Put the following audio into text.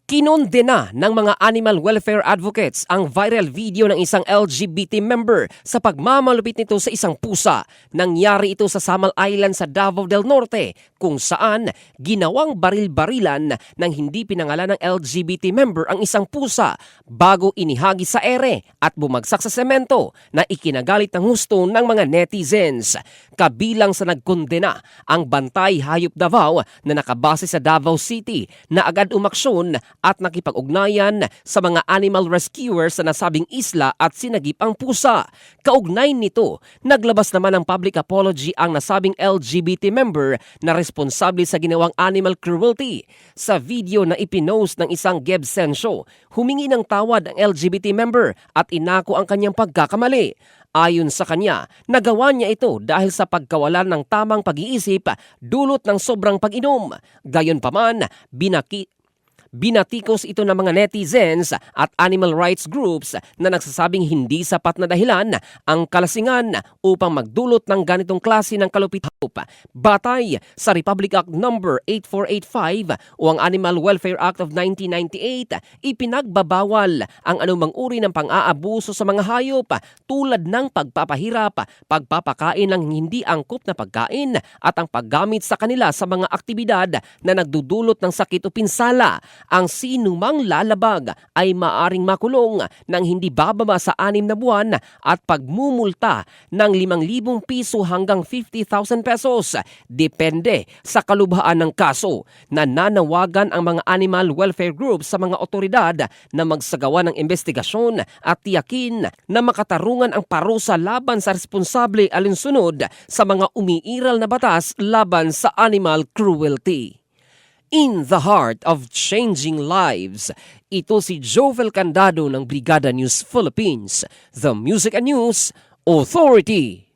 Kinondena ng mga animal welfare advocates ang viral video ng isang LGBT member sa pagmamalupit nito sa isang pusa. Nangyari ito sa Samal Island sa Davao del Norte kung saan ginawang baril-barilan ng hindi pinangalan ng LGBT member ang isang pusa bago inihagi sa ere at bumagsak sa semento na ikinagalit ng husto ng mga netizens. Kabilang sa nagkondena ang Bantay Hayop Davao na nakabase sa Davao City na agad umaksyon at nakipag-ugnayan sa mga animal rescuers sa nasabing isla at sinagip ang pusa. Kaugnay nito, naglabas naman ng public apology ang nasabing LGBT member na responsable sa ginawang animal cruelty. Sa video na ipinost ng isang Gebsensyo, humingi ng tawad ang LGBT member at inako ang kanyang pagkakamali. Ayon sa kanya, nagawa niya ito dahil sa pagkawalan ng tamang pag-iisip dulot ng sobrang pag-inom. Gayunpaman, binatikos ito ng mga netizens at animal rights groups na nagsasabing hindi sapat na dahilan ang kalasingan upang magdulot ng ganitong klase ng kalupit. Batay sa Republic Act No. 8485 o ang Animal Welfare Act of 1998, ipinagbabawal ang anumang uri ng pang-aabuso sa mga hayop tulad ng pagpapahirap, pagpapakain ng hindi angkop na pagkain at ang paggamit sa kanila sa mga aktibidad na nagdudulot ng sakit o pinsala. Ang sinumang lalabag ay maaring makulong ng hindi bababa sa 6 na buwan at pagmumulta ng 5,000 piso hanggang 50,000 pesos. Depende sa kalubhaan ng kaso. Nananawagan ang mga animal welfare groups sa mga otoridad na magsagawa ng investigasyon at tiyakin na makatarungan ang parusa laban sa responsable alinsunod sa mga umiiral na batas laban sa animal cruelty. In the heart of changing lives, ito si Jovel Candado ng Brigada News Philippines, the Music and News Authority.